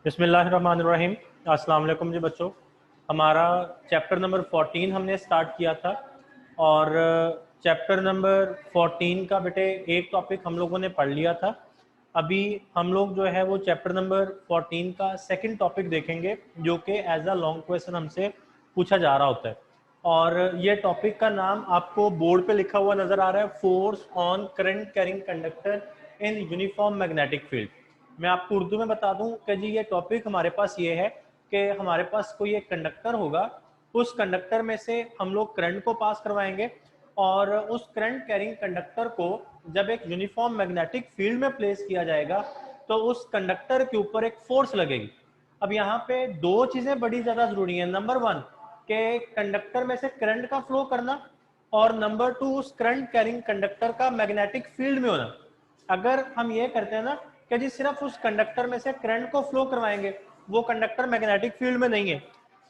बिस्मिल्लाहिर्रहमानिर्रहीम। अस्सलाम वालेकुम जी बच्चों। हमारा चैप्टर नंबर 14 हमने स्टार्ट किया था और चैप्टर नंबर 14 का बेटे एक टॉपिक हम लोगों ने पढ़ लिया था। अभी हम लोग जो है वो चैप्टर नंबर 14 का सेकंड टॉपिक देखेंगे जो कि एज अ लॉन्ग क्वेश्चन हमसे पूछा जा रहा होता है। और ये टॉपिक का नाम आपको बोर्ड पे लिखा हुआ नजर आ रहा है, force on current carrying conductor in uniform magnetic field. मैं आपको उर्दू में बता दूं कि जी ये टॉपिक हमारे पास ये है कि हमारे पास कोई एक कंडक्टर होगा, उस कंडक्टर में से हम लोग करंट को पास करवाएंगे और उस करंट कैरिंग कंडक्टर को जब एक यूनिफॉर्म मैग्नेटिक फील्ड में प्लेस किया जाएगा तो उस कंडक्टर के ऊपर एक फोर्स लगेगी। अब यहाँ पे दो चीजें बड़ी ज्यादा जरूरी है। नंबर वन के कंडक्टर में से करंट का फ्लो करना और नंबर टू उस करंट कैरिंग कंडक्टर का मैग्नेटिक फील्ड में होना। अगर हम ये करते हैं ना कि जी सिर्फ उस कंडक्टर में से करंट को फ्लो करवाएंगे, वो कंडक्टर मैग्नेटिक फील्ड में नहीं है,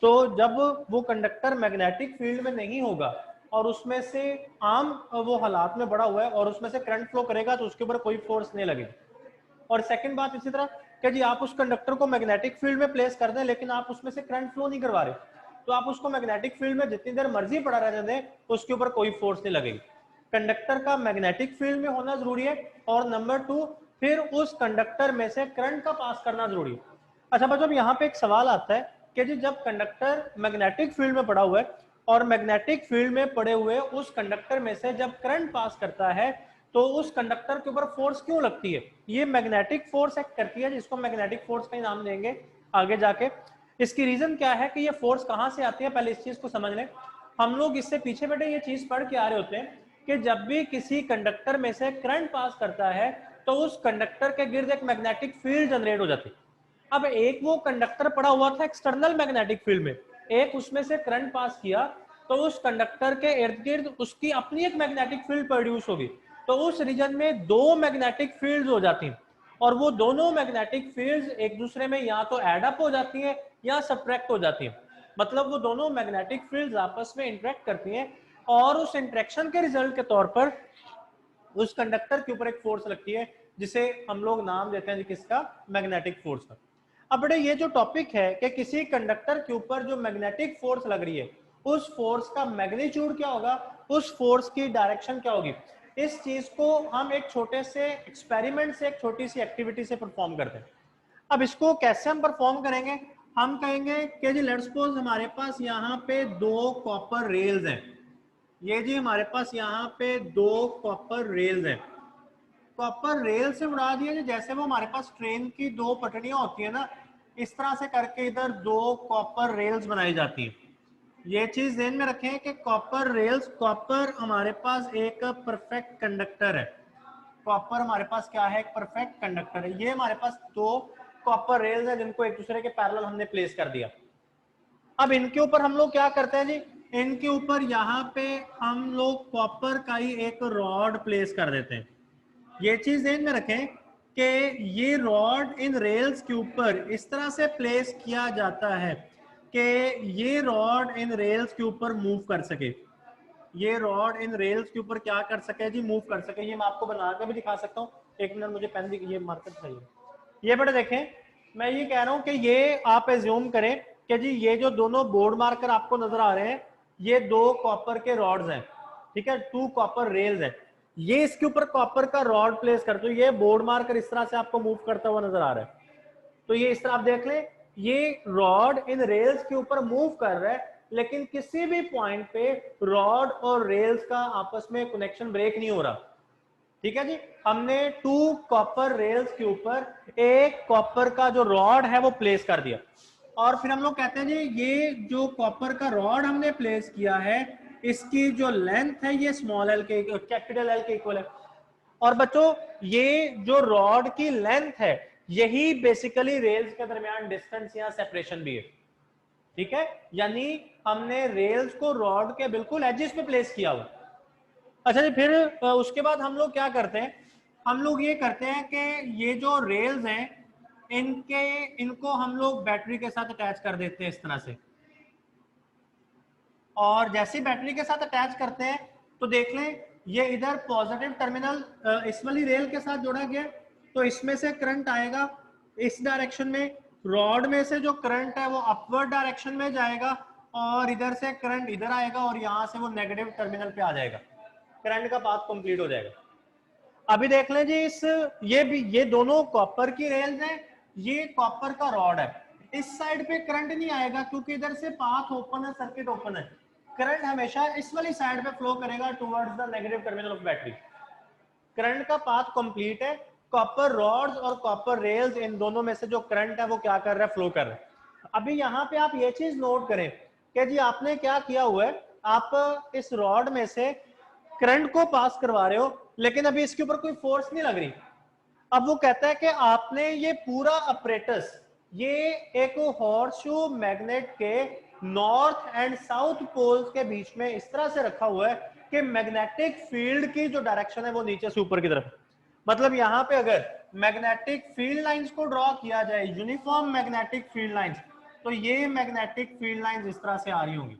तो जब वो कंडक्टर मैग्नेटिक फील्ड में नहीं होगा और उसमें से आम वो हालात में बड़ा हुआ है और उसमें से करंट फ्लो करेगा तो उसके ऊपर कोई फोर्स नहीं लगेगी। और सेकंड बात इसी तरह कि जी आप उस कंडक्टर को मैग्नेटिक फील्ड में प्लेस कर दें लेकिन आप उसमें से करंट फ्लो नहीं करवा रहे, तो आप उसको मैग्नेटिक फील्ड में जितनी देर मर्जी पड़ा रहने दें उसके ऊपर कोई फोर्स नहीं लगेगी। कंडक्टर का मैग्नेटिक फील्ड में होना जरूरी है और नंबर टू फिर उस कंडक्टर में से करंट का पास करना जरूरी है। अच्छा बच्चों, यहाँ पे एक सवाल आता है कि जी जब कंडक्टर मैग्नेटिक फील्ड में पड़ा हुआ है और मैग्नेटिक फील्ड में पड़े हुए उस कंडक्टर में से जब करंट पास करता है तो उस कंडक्टर के ऊपर फोर्स क्यों लगती है? ये मैग्नेटिक फोर्स एक्ट करती है जिसको मैग्नेटिक फोर्स का ही नाम देंगे आगे जाके। इसकी रीजन क्या है कि ये फोर्स कहां से आती है, पहले इस चीज को समझ लें। हम लोग इससे पीछे बैठे ये चीज पढ़ के आ रहे होते हैं कि जब भी किसी कंडक्टर में से करंट पास करता है तो उस कंडक्टर के गिर्द एक मैग्नेटिक फील्ड जनरेट हो जाती है। अब एक वो कंडक्टर पड़ा हुआ था एक्सटर्नल मैग्नेटिक फील्ड में, एक उसमें से करंट पास किया तो उस कंडक्टर के इर्द गिर्द उसकी अपनी एक मैग्नेटिक फील्ड प्रोड्यूस होगी, तो उस रीजन में दो मैग्नेटिक फील्ड्स हो जाती हैं और वो दोनों मैग्नेटिक फील्ड्स एक दूसरे में या तो एड अप हो जाती हैं या सब्ट्रैक्ट हो जाती हैं। मतलब वो दोनों मैग्नेटिक फील्ड्स आपस में इंटरेक्ट करती हैं और उस इंटरेक्शन के रिजल्ट के तौर पर उस कंडक्टर के ऊपर एक फोर्स लगती है जिसे हम लोग नाम देते हैं किसका, मैग्नेटिक फोर्स का। अब बेटे ये जो टॉपिक है कि किसी कंडक्टर के ऊपर जो मैग्नेटिक फोर्स लग रही है उस फोर्स का मैग्नीट्यूड क्या होगा, उस फोर्स की डायरेक्शन क्या होगी, इस चीज को हम एक छोटे से एक्सपेरिमेंट से, एक छोटी सी एक्टिविटी से परफॉर्म करते हैं। अब इसको कैसे हम परफॉर्म करेंगे? हम कहेंगे कि जी लेट्स सपोज हमारे पास यहाँ पे दो कॉपर रेल्स हैं। ये जी हमारे पास यहाँ पे दो कॉपर रेल्स हैं। कॉपर रेल से उड़ा दिया, जैसे वो हमारे पास ट्रेन की दो पटरियां होती है ना, इस तरह से करके इधर दो कॉपर रेल्स बनाई जाती है। ये चीज ध्यान में रखें कि कॉपर रेल्स, कॉपर हमारे पास एक परफेक्ट कंडक्टर है। कॉपर हमारे पास क्या है, एक परफेक्ट कंडक्टर है। ये हमारे पास दो कॉपर रेल्स है जिनको एक दूसरे के पैरेलल हमने प्लेस कर दिया। अब इनके ऊपर हम लोग क्या करते हैं जी, इनके ऊपर यहाँ पे हम लोग कॉपर का ही एक रॉड प्लेस कर देते हैं। ये चीज ध्यान में रखें कि ये रॉड इन रेल्स के ऊपर इस तरह से प्लेस किया जाता है कि ये रॉड इन रेल्स के ऊपर मूव कर सके। ये रॉड इन रेल्स के ऊपर क्या कर सके जी, मूव कर सके। ये मैं आपको बना के भी दिखा सकता हूँ, एक मिनट मुझे पेन ये मार्कर चाहिए। ये बेटा देखें, मैं ये कह रहा हूं कि ये आप एज्यूम करें कि जी ये जो दोनों बोर्ड मार्कर आपको नजर आ रहे हैं ये दो कॉपर के रॉड्स हैं, ठीक है, टू कॉपर रेल्स हैं। ये इसके ऊपर कॉपर का रॉड प्लेस करते हो, ये बोर्ड मार्कर इस तरह से आपको मूव करता हुआ नजर आ रहा है। तो ये इस तरह आप देख लें, ये रॉड इन रेल्स के ऊपर मूव कर रहा है लेकिन किसी भी पॉइंट पे रॉड और रेल्स का आपस में कनेक्शन ब्रेक नहीं हो रहा। ठीक है जी, हमने टू कॉपर रेल्स के ऊपर एक कॉपर का जो रॉड है वो प्लेस कर दिया और फिर हम लोग कहते हैं जी ये जो कॉपर का रॉड हमने प्लेस किया है इसकी जो लेंथ है ये स्मॉल एल के, कैपिटल एल के इक्वल है। और बच्चों ये जो रॉड की लेंथ है यही बेसिकली रेल्स के दरमियान डिस्टेंस या सेपरेशन भी है। ठीक है, यानी हमने रेल्स को रॉड के बिल्कुल एजिस पे प्लेस किया हुआ। अच्छा जी, फिर उसके बाद हम लोग क्या करते हैं, हम लोग ये करते हैं कि ये जो रेल्स हैं इनको हम लोग बैटरी के साथ अटैच कर देते हैं इस तरह से। और जैसे बैटरी के साथ अटैच करते हैं तो देख लें ये इधर पॉजिटिव टर्मिनल इस वाली रेल के साथ जोड़ा गया तो इसमें से करंट आएगा इस डायरेक्शन में रॉड में से जो करंट है वो अपवर्ड डायरेक्शन में जाएगा और इधर से करंट इधर आएगा और यहां से वो नेगेटिव टर्मिनल पे आ जाएगा, करंट का पाथ कंप्लीट हो जाएगा। अभी देख लें जी, इस ये भी, ये दोनों कॉपर की रेल्स हैं, ये कॉपर का रॉड है। इस साइड पे करंट नहीं आएगा क्योंकि इधर से पाथ ओपन है, सर्किट ओपन है। करंट हमेशा इस वाली साइड पे फ्लो करेगा towards the negative terminal of battery. Current का पाथ कंप्लीट है। कॉपर रॉड्स और कॉपर रेल्स, इन दोनों में से जो करंट है वो क्या कर रहा है, फ्लो कर रहा है। अभी यहाँ पे आप ये चीज नोट करें कि जी आपने क्या किया हुआ है, आप इस रॉड में से करंट को पास करवा रहे हो लेकिन अभी इसके ऊपर कोई फोर्स नहीं लग रही। अब वो कहता है कि आपने ये पूरा अपरेटस, ये एक हॉर्सशू मैग्नेट के नॉर्थ एंड साउथ पोल्स के बीच में इस तरह से रखा हुआ है कि मैग्नेटिक फील्ड की जो डायरेक्शन है वो नीचे से ऊपर की तरफ। मतलब यहां पे अगर मैग्नेटिक फील्ड लाइंस को ड्रॉ किया जाए, यूनिफॉर्म मैग्नेटिक फील्ड लाइंस, तो ये मैग्नेटिक फील्ड लाइंस इस तरह से आ रही होंगी।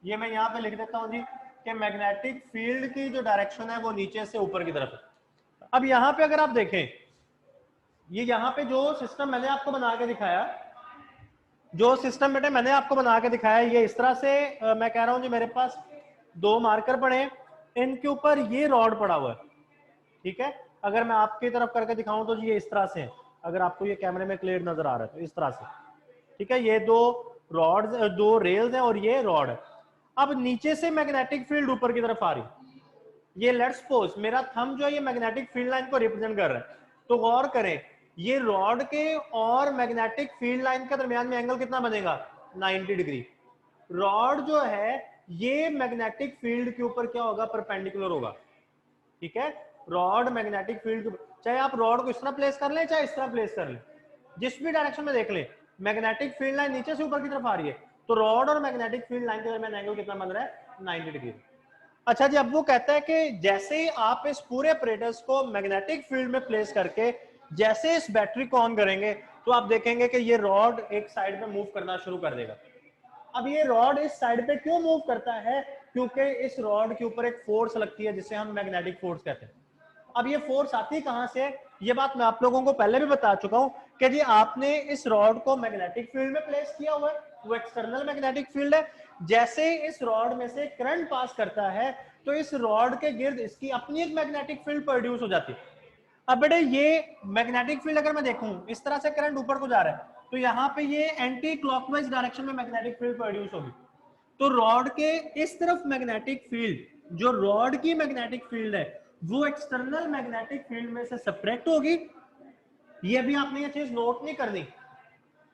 ये मैं यहां पे लिख देता हूं जी कि मैग्नेटिक फील्ड की जो डायरेक्शन है वो नीचे से ऊपर की तरफ है। अब यहां पे अगर आप देखें, ये यहां पे जो सिस्टम मैंने आपको बना के दिखाया, जो सिस्टम बेटे मैंने आपको बना के दिखाया, ये इस तरह से मैं कह रहा हूं जी, मेरे पास दो मार्कर पड़े हैं, इनके ऊपर ये रॉड पड़ा हुआ है, ठीक है। अगर मैं आपकी तरफ करके दिखाऊं तो ये इस तरह से है, अगर आपको ये कैमरे में क्लियर नजर आ रहा है तो इस तरह से, ठीक है। ये दो रॉड्स, दो रेल्स हैं और ये रॉड है। अब नीचे से मैग्नेटिक फील्ड ऊपर की तरफ आ रही, ये लेट्स सपोज मेरा थंब जो है ये मैग्नेटिक फील्ड लाइन को रिप्रेजेंट कर रहा है। तो गौर करें, ये रॉड के और मैग्नेटिक फील्ड लाइन के दरमियान में एंगल कितना बनेगा, 90 डिग्री। रॉड जो है ये मैग्नेटिक फील्ड के ऊपर क्या होगा, परपेंडिकुलर होगा, ठीक है। रॉड मैग्नेटिक फील्ड, चाहे आप रॉड को इस तरह प्लेस कर लें चाहे इस तरह प्लेस कर लें, जिस भी डायरेक्शन में देख लें, मैग्नेटिक फील्ड लाइन नीचे से ऊपर की तरफ आ रही है, तो रॉड और मैग्नेटिक फील्ड लाइन के दरमियान एंगल कितना बन रहा है, 90 डिग्री। अच्छा जी, अब वो कहता है कि जैसे ही आप इस पूरे ऑपरेटर्स को मैग्नेटिक फील्ड में प्लेस करके जैसे इस बैटरी को ऑन करेंगे तो आप देखेंगे कि ये रॉड एक साइड पे मूव करना शुरू कर देगा। अब ये रॉड इस साइड पे क्यों मूव करता है, क्योंकि इस रॉड के ऊपर एक फोर्स लगती है जिसे हम मैग्नेटिक फोर्स कहते हैं। अब ये फोर्स आती कहां से, ये बात मैं आप लोगों को पहले भी बता चुका हूं कि जी आपने इस रॉड को मैग्नेटिक फील्ड में प्लेस किया हुआ है, वो एक्सटर्नल मैग्नेटिक फील्ड है। जैसे इस रॉड में से करंट पास करता है तो इस रॉड के गिर्द इसकी अपनी एक मैग्नेटिक फील्ड प्रोड्यूस हो जाती है। अब बेटे ये मैग्नेटिक फील्ड अगर मैं देखूं, इस तरह से करंट ऊपर को जा रहा है तो यहाँ पे ये एंटी क्लॉकवाइज डायरेक्शन में मैग्नेटिक फील्ड प्रोड्यूस होगी। तो रॉड के इस तरफ मैग्नेटिक फील्ड, जो रॉड की मैग्नेटिक फील्ड है, वो एक्सटर्नल मैग्नेटिक फील्ड में से सब्ट्रैक्ट होगी। ये भी आपने ये चीज नोट नहीं करनी।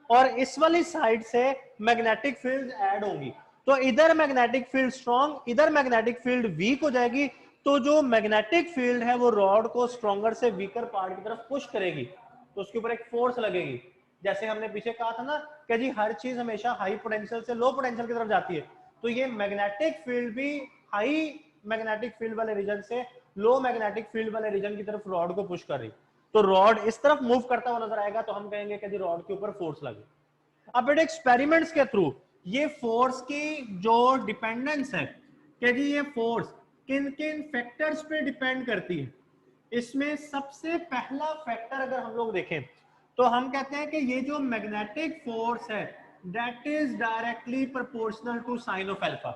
और इस वाली साइड से मैग्नेटिक फील्ड ऐड होंगी, तो इधर मैग्नेटिक फील्ड स्ट्रॉन्ग, इधर मैग्नेटिक फील्ड वीक हो जाएगी। तो जो मैग्नेटिक फील्ड है वो रॉड को स्ट्रॉन्गर से वीकर पार्ट की तरफ पुश करेगी, तो उसके ऊपर एक फोर्स लगेगी। जैसे हमने पीछे कहा था ना कि जी हर चीज हमेशा हाई पोटेंशियल से लो पोटेंशियल की तरफ जाती है, तो ये मैग्नेटिक फील्ड भी हाई मैग्नेटिक फील्ड वाले रीजन से लो मैग्नेटिक फील्ड वाले रीजन की तरफ रॉड को पुश कर रही। तो रॉड इस तरफ मूव करता हुआ नजर आएगा तो हम कहेंगे कि रॉड के ऊपर फोर्स लगे। अब बेटे एक्सपेरिमेंट्स के थ्रू ये फोर्स की जो डिपेंडेंस है कि जी ये फोर्स किन किन फैक्टर्स पे डिपेंड करती है, इसमें सबसे पहला फैक्टर अगर हम लोग देखें तो हम कहते हैं कि ये जो मैग्नेटिक फोर्स है that is directly proportional to sine of alpha,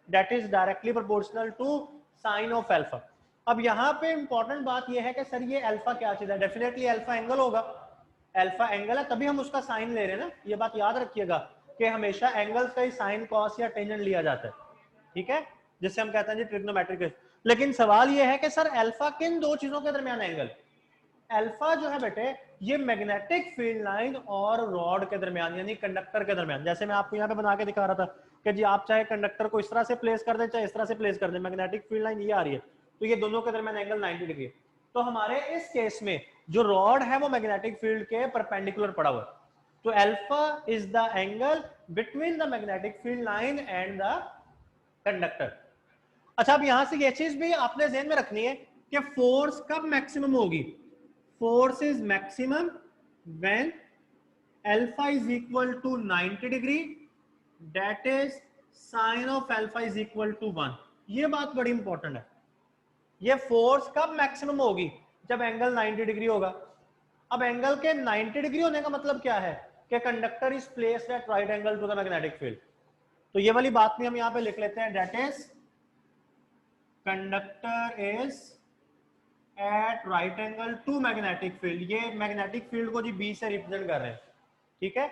that is directly proportional to sine of alpha. अब यहाँ पे इंपॉर्टेंट बात यह है कि सर ये अल्फा क्या चीज है, डेफिनेटली अल्फा एंगल होगा, अल्फा एंगल है तभी हम उसका साइन ले रहे हैं ना, ये बात याद रखिएगा कि हमेशा एंगल का ही साइन कॉस या टेंजेंट लिया जाता है, ठीक है, जिससे हम कहते हैं जी ट्रिग्नोमेट्रिक। लेकिन सवाल ये है कि सर अल्फा किन दो चीजों के दरमियान एंगल, अल्फा जो है बेटे ये मैग्नेटिक फील्ड लाइन और रॉड के दरमियान यानी कंडक्टर के दरमियान। जैसे मैं आपको यहाँ पे बना के दिखा रहा था कि जी आप चाहे कंडक्टर को इस तरह से प्लेस कर दें चाहे इस तरह से प्लेस कर दें, मैग्नेटिक फील्ड लाइन ये आ रही है, तो ये दोनों के दरमियान एंगल 90 डिग्री है। तो हमारे इस केस में जो रॉड है वो मैग्नेटिक फील्ड के परपेंडिकुलर पड़ा हुआ है, तो alpha is the angle between the magnetic field line and the conductor. अच्छा, अब यहां से ये चीज भी आपने ध्यान में रखनी है कि फोर्स कब मैक्सिमम होगी, force is maximum when alpha is equal to 90 degree, that is sine of alpha is equal to 1। ये बात बड़ी इंपॉर्टेंट है, ये फोर्स कब मैक्सिमम होगी, जब एंगल 90 डिग्री होगा। अब एंगल के 90 डिग्री होने का मतलब क्या है कि conductor is placed at right angle to the magnetic field. तो ये वाली बात भी हम यहाँ पे लिख लेते हैं, that is conductor is at right angle to magnetic field. ये मैग्नेटिक फील्ड को जी बी से रिप्रेजेंट कर रहे हैं, ठीक है।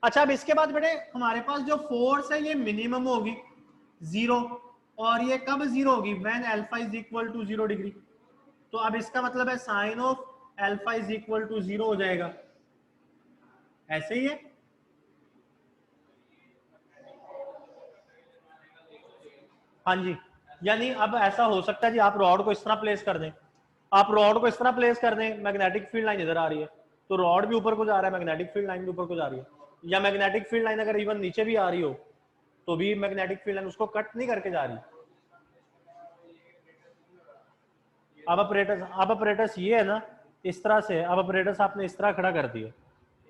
अच्छा, अब इसके बाद बेटे हमारे पास जो फोर्स है ये मिनिमम होगी 0, और ये कब 0 होगी, when alpha is equal to 0 degree. तो अब इसका मतलब है sine of alpha is equal to 0 हो जाएगा, ऐसे ही है। हाँ जी, यानी अब ऐसा हो सकता है जी, आप रॉड को इस तरह प्लेस कर दें, आप रॉड को इस तरह प्लेस कर दें, मैग्नेटिक फील्ड लाइन इधर आ रही है, तो रॉड भी ऊपर को जा रहा है, मैग्नेटिक फील्ड लाइन भी ऊपर को जा रही है, या मैग्नेटिक फील्ड लाइन अगर इवन नीचे भी आ रही हो तो भी मैग्नेटिक फील्ड लाइन उसको कट नहीं करके जा रही। अब अपरेटस ये है ना, इस तरह से, अब अपरेटस आपने इस तरह खड़ा कर दिया,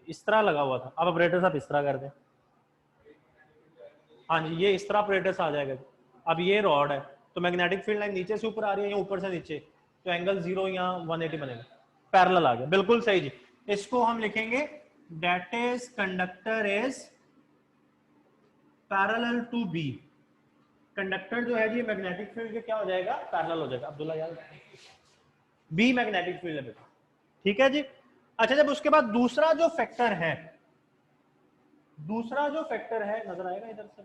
इस तरह लगा हुआ था, अब अपरेटस आप इस तरह कर दें, हाँ जी, ये इस तरह अपरेटस आ जाएगा। अब ये रॉड है, तो मैग्नेटिक फील्ड लाइन नीचे से ऊपर आ रही है या ऊपर से नीचे, तो एंगल 0 या 180 बनेगा, पैरेलल आ गया, बिल्कुल सही जी। इसको हम लिखेंगे that is conductor is parallel to B. Conductor जो है जी मैग्नेटिक फील्ड के क्या हो जाएगा, पैरेलल हो जाएगा। अब्दुल्ला यार, बी मैग्नेटिक फील्ड है बेटा, ठीक है जी। अच्छा, जब उसके बाद दूसरा जो फैक्टर है, दूसरा जो फैक्टर है, नजर आएगा इधर से,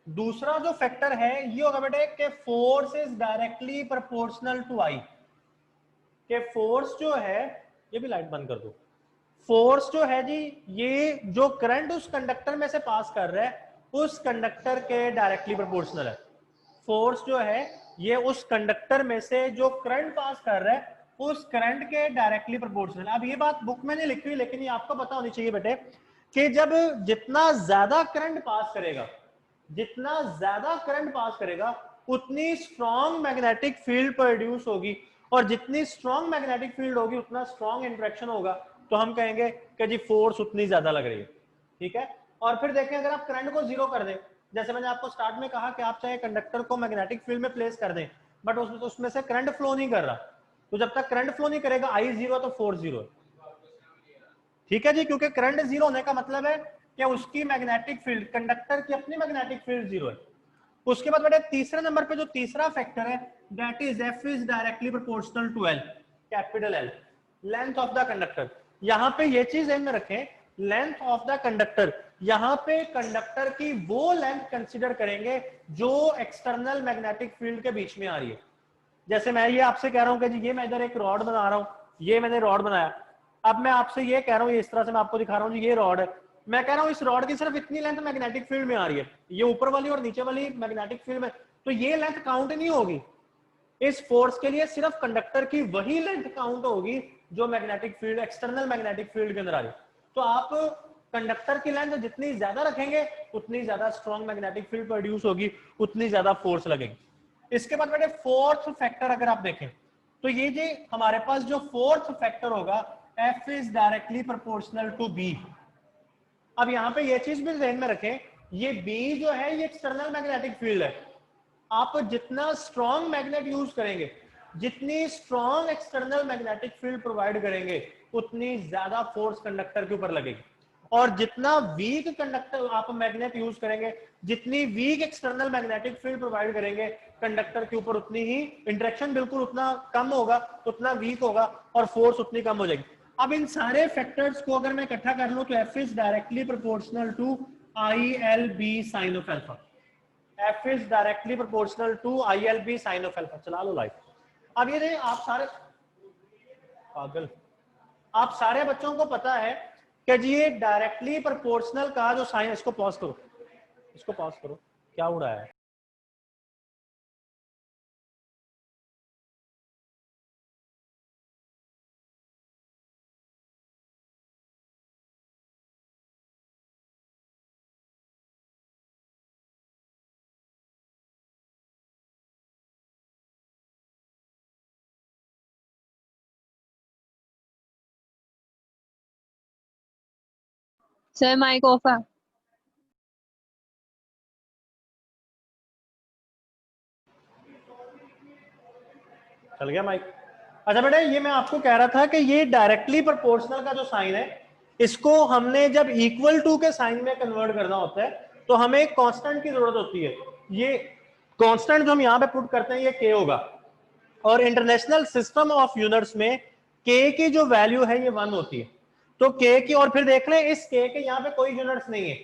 दूसरा जो फैक्टर है ये होगा बेटे कि force is directly proportional to I. कि फोर्स जो है, ये भी लाइट बंद कर दो, फोर्स जो है जी, ये जो करंट उस कंडक्टर में से पास कर रहा है उस कंडक्टर के डायरेक्टली प्रोपोर्शनल है। फोर्स जो है ये उस कंडक्टर में से जो करंट पास कर रहा है उस करंट के डायरेक्टली प्रोपोर्शनल। अब ये बात बुक में नहीं लिखी हुई, लेकिन ये आपको पता होनी चाहिए बेटे कि जब जितना ज्यादा करंट पास करेगा, जितना ज्यादा करंट पास करेगा उतनी स्ट्रॉन्ग मैग्नेटिक फील्ड प्रोड्यूस होगी, और जितनी स्ट्रॉन्ग मैग्नेटिक फील्ड होगी उतना स्ट्रॉन्ग इंटरेक्शन होगा, तो हम कहेंगे कि जी फोर्स उतनी ज्यादा लग रही है, ठीक है। और फिर देखें, अगर आप करंट को 0 कर दें, जैसे मैंने आपको स्टार्ट में कहा कि आप चाहे कंडक्टर को मैग्नेटिक फील्ड में प्लेस कर दें, बट उसमें से करंट फ्लो नहीं कर रहा, तो जब तक करंट फ्लो नहीं करेगा आई 0 तो फोर्स 0 है, ठीक है जी। क्योंकि करंट 0 होने का मतलब है कि उसकी मैग्नेटिक फील्ड, कंडक्टर की अपनी मैग्नेटिक फील्ड 0 है। उसके बाद बेटे तीसरे नंबर पे जो तीसरा फैक्टर है that is F is directly proportional to L, capital L, length of the conductor. यहां पे ये चीज ध्यान में रखें, लेंथ ऑफ द कंडक्टर, यहां पे कंडक्टर की वो लेंथ कंसीडर करेंगे जो एक्सटर्नल मैग्नेटिक फील्ड के बीच में आ रही है। जैसे मैं ये आपसे कह रहा हूं कि जी ये मैं इधर एक रॉड बना रहा हूं, ये मैंने रॉड बनाया, अब मैं आपसे ये कह रहा हूं, ये इस तरह से मैं आपको दिखा रहा हूं जी ये रॉड है, मैं कह रहा हूं इस रॉड की सिर्फ इतनी लेंथ मैग्नेटिक फील्ड में आ रही है, ये ऊपर वाली और नीचे वाली मैग्नेटिक फील्ड में, तो ये लेंथ काउंट नहीं होगी। इस फोर्स के लिए सिर्फ कंडक्टर की वही लेंथ काउंट होगी जो magnetic field, external magnetic field के अंदर आ रही है। तो आप कंडक्टर की लेंथ जितनी ज्यादा रखेंगे उतनी ज्यादा स्ट्रॉन्ग मैग्नेटिक फील्ड प्रोड्यूस होगी, उतनी ज्यादा फोर्स लगेगी। इसके बाद बेटे फोर्थ फैक्टर अगर आप देखें, तो ये जो हमारे पास जो फोर्थ फैक्टर होगा F is directly proportional to B. अब यहां पे ये चीज भी ध्यान में रखें, ये बी जो है ये एक्सटर्नल मैग्नेटिक फील्ड है, आप जितना स्ट्रॉन्ग मैग्नेट यूज करेंगे, जितनी strong external magnetic field provide करेंगे उतनी ज्यादा फोर्स कंडक्टर के ऊपर लगेगी, और जितना वीक कंडक्टर आप मैग्नेट यूज करेंगे, जितनी weak external magnetic field provide करेंगे कंडक्टर के ऊपर उतनी ही इंटरेक्शन बिल्कुल उतना कम होगा, उतना वीक होगा, और फोर्स उतनी कम हो जाएगी। अब इन सारे फैक्टर्स को अगर मैं इकट्ठा कर लूं तो F is directly proportional to I L B sine of alpha, F is directly proportional to I L B sine of alpha. चला लो लाइट। अब ये देखिए, आप सारे पागल, आप सारे बच्चों को पता है कि जी ये डायरेक्टली प्रोपोर्शनल का जो साइन, इसको पॉज करो, इसको पॉज करो, क्या उड़ा है। सर माइक ऑफ है। चल गया माइक। अच्छा बेटा, ये मैं आपको कह रहा था कि ये डायरेक्टली प्रोपोर्शनल का जो साइन है, इसको हमने जब इक्वल टू के साइन में कन्वर्ट करना होता है तो हमें एक कांस्टेंट की जरूरत होती है। ये कांस्टेंट जो हम यहाँ पे पुट करते हैं ये के होगा, और इंटरनेशनल सिस्टम ऑफ यूनिट्स में के की जो वैल्यू है ये 1 होती है। तो के की, और फिर देख लें इस के यहाँ पे कोई यूनिट्स नहीं है।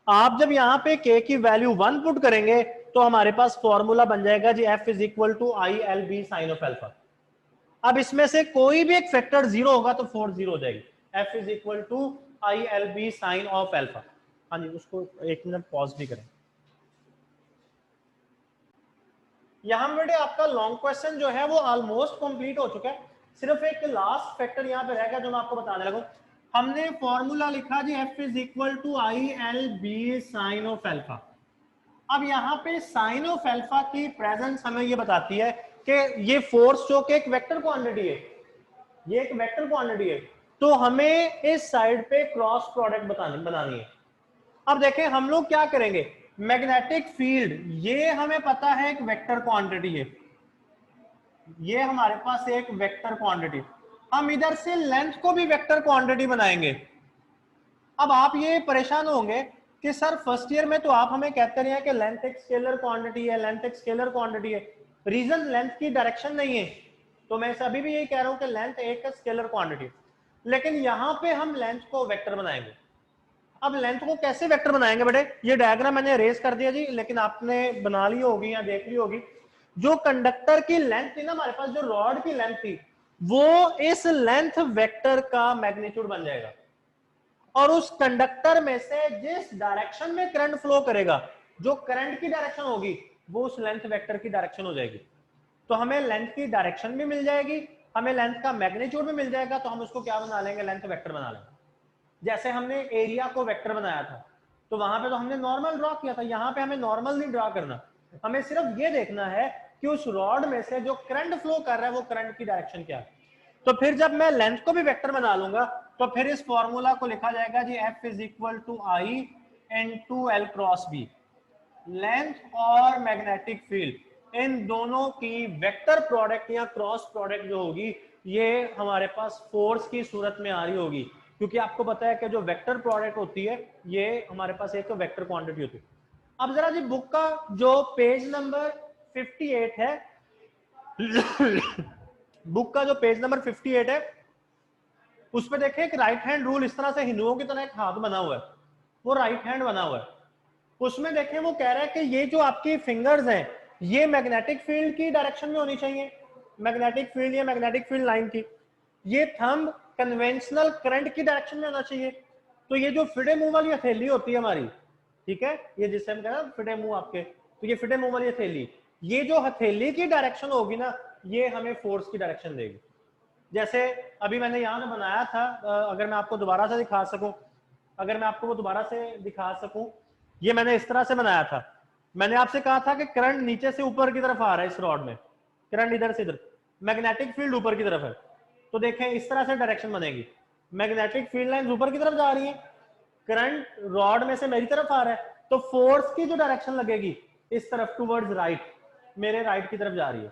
आप जब यहाँ पे के की वैल्यू 1 पुट करेंगे तो हमारे पास फॉर्मूला बन जाएगा जी F is equal to I L B sine of alpha. अब इसमें से कोई भी एक फैक्टर 0 होगा तो 4 0 हो जाएगी। F is equal to I L B sine of alpha. हाँ जी, उसको 1 मिनट पॉज भी करें। यहां बेटे आपका लॉन्ग क्वेश्चन जो है वो ऑलमोस्ट कंप्लीट हो चुका है, सिर्फ एक लास्ट फैक्टर यहां पे रहेगा जो मैं आपको बताने लगूं। हमने फॉर्मूला लिखा जी F is equal to I L B sine of alpha. अब यहाँ पे साइन ऑफ एल्फा की प्रेजेंस हमें ये बताती है कि ये फोर्स जो कि एक वेक्टर क्वांटिटी है, ये एक वेक्टर क्वांटिटी है, तो हमें इस साइड पे क्रॉस प्रोडक्ट बनानी है। अब देखें हम लोग क्या करेंगे, मैग्नेटिक फील्ड ये हमें पता है एक वेक्टर क्वांटिटी है, ये हमारे पास एक वेक्टर क्वांटिटी, हम इधर से लेंथ को भी वेक्टर क्वांटिटी बनाएंगे। अब आप ये परेशान होंगे कि सर फर्स्ट ईयर में तो आप हमें कहते रहे हैं कि लेंथ एक स्केलर क्वांटिटी है, लेंथ एक स्केलर क्वांटिटी है, रीजन लेंथ की डायरेक्शन नहीं है। तो मैं अभी भी यही कह रहा हूं कि लेंथ एक स्केलर क्वांटिटी, लेकिन यहां पे हम लेंथ को वेक्टर बनाएंगे। अब लेंथ को कैसे वेक्टर बनाएंगे बेटे, ये डायग्राम मैंने रेज कर दिया जी, लेकिन आपने बना ली होगी या देख ली होगी। जो कंडक्टर की लेंथ थी ना हमारे पास, जो रॉड की लेंथ थी, वो इस लेंथ वेक्टर का मैग्नीट्यूड बन जाएगा, और उस कंडक्टर में से जिस डायरेक्शन में करंट फ्लो करेगा, जो करंट की डायरेक्शन होगी वो उस लेंथ वेक्टर की डायरेक्शन हो जाएगी। तो हमें लेंथ की डायरेक्शन भी मिल जाएगी, हमें लेंथ का मैग्नीट्यूड भी मिल जाएगा, तो हम उसको क्या बना लेंगे, लेंथ वेक्टर बना लेंगे। जैसे हमने एरिया को वेक्टर बनाया था तो वहां पे तो हमने नॉर्मल ड्रॉ किया था, यहाँ पे हमें नॉर्मल नहीं ड्रॉ करना, हमें सिर्फ ये देखना है कि उस रॉड में से जो करंट फ्लो कर रहा है वो करंट की डायरेक्शन क्या है। तो फिर जब मैं लेंथ को भी वेक्टर बना लूंगा तो फिर इस फॉर्मूला को लिखा जाएगा जी F is equal to I into L cross B. Length और मैग्नेटिक फील्ड इन दोनों की वेक्टर प्रोडक्ट या क्रॉस प्रोडक्ट जो होगी ये हमारे पास फोर्स की सूरत में आ रही होगी, क्योंकि आपको पता है कि जो वेक्टर प्रोडक्ट होती है ये हमारे पास एक वेक्टर क्वांटिटी होती है। अब जरा जी बुक का जो पेज नंबर 58 है बुक का जो पेज नंबर 58 है उस पर देखें एक राइट हैंड रूल, इस तरह से हिंदुओं की तरह एक हाथ बना हुआ है, वो राइट हैंड बना हुआ है। उसमें देखें वो कह रहा है कि ये जो आपकी फिंगर्स हैं ये मैग्नेटिक फील्ड की डायरेक्शन में होनी चाहिए, मैग्नेटिक फील्ड या मैग्नेटिक फील्ड लाइन की, ये थंब कन्वेंशनल करंट की डायरेक्शन में होना चाहिए। तो ये जो फिडे मुंह वाली हथेली होती है हमारी, ठीक है, ये जिससे हम कह रहे हैं फिडे मुंह आपके, तो ये फिडे मुंह वाली हथेली, ये जो हथेली की डायरेक्शन होगी ना ये हमें फोर्स की डायरेक्शन देगी। जैसे अभी मैंने यहाँ पे बनाया था, अगर मैं आपको दोबारा से दिखा सकूं, अगर मैं आपको वो दोबारा से दिखा सकूं, ये मैंने इस तरह से बनाया था। मैंने आपसे कहा था कि करंट नीचे से ऊपर की तरफ आ रहा है, इस रॉड में करंट इधर से इधर, मैग्नेटिक फील्ड ऊपर की तरफ है। तो देखें इस तरह से डायरेक्शन बनेगी, मैग्नेटिक फील्ड लाइंस ऊपर की तरफ जा रही है, करंट रॉड में से मेरी तरफ आ रहा है, तो फोर्स की जो डायरेक्शन लगेगी इस तरफ टूवर्ड्स राइट, मेरे राइट की तरफ जा रही है,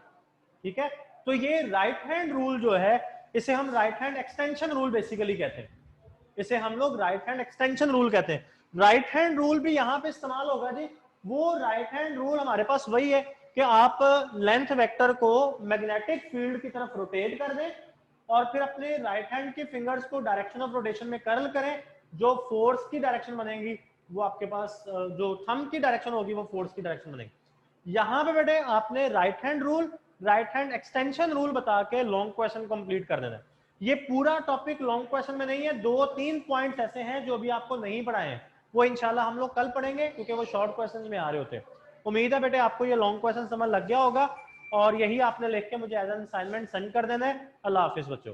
ठीक है। तो ये राइट हैंड रूल जो है इसे हम right hand extension rule basically कहते हैं, इसे हम लोग राइट हैंड एक्सटेंशन रूल कहते हैं। राइट हैंड रूल भी यहाँ पे इस्तेमाल होगा जी, वो राइट हैंड रूल हमारे पास वही है कि आप लेंथ वेक्टर को मैग्नेटिक फील्ड की तरफ रोटेट कर दें और फिर अपने राइट हैंड के फिंगर्स को डायरेक्शन ऑफ रोटेशन में कर्ल करें, जो फोर्स की डायरेक्शन बनेगी वो आपके पास, जो थंब की डायरेक्शन होगी वो फोर्स की डायरेक्शन बनेगी। यहाँ पे बेटे आपने right hand rule, right hand extension rule बता के लॉन्ग क्वेश्चन कंप्लीट कर देना है। ये पूरा टॉपिक लॉन्ग क्वेश्चन में नहीं है, 2-3 पॉइंट्स ऐसे हैं जो भी आपको नहीं पढ़ाए हैं, वो इंशाल्लाह हम लोग कल पढ़ेंगे क्योंकि वो शॉर्ट क्वेश्चंस में आ रहे होते हैं। उम्मीद है बेटे आपको ये लॉन्ग क्वेश्चन समझ लग गया होगा और यही आपने लिख के मुझे एज एन असाइनमेंट सेंड कर देना है। अल्लाह हाफिज बच्चों।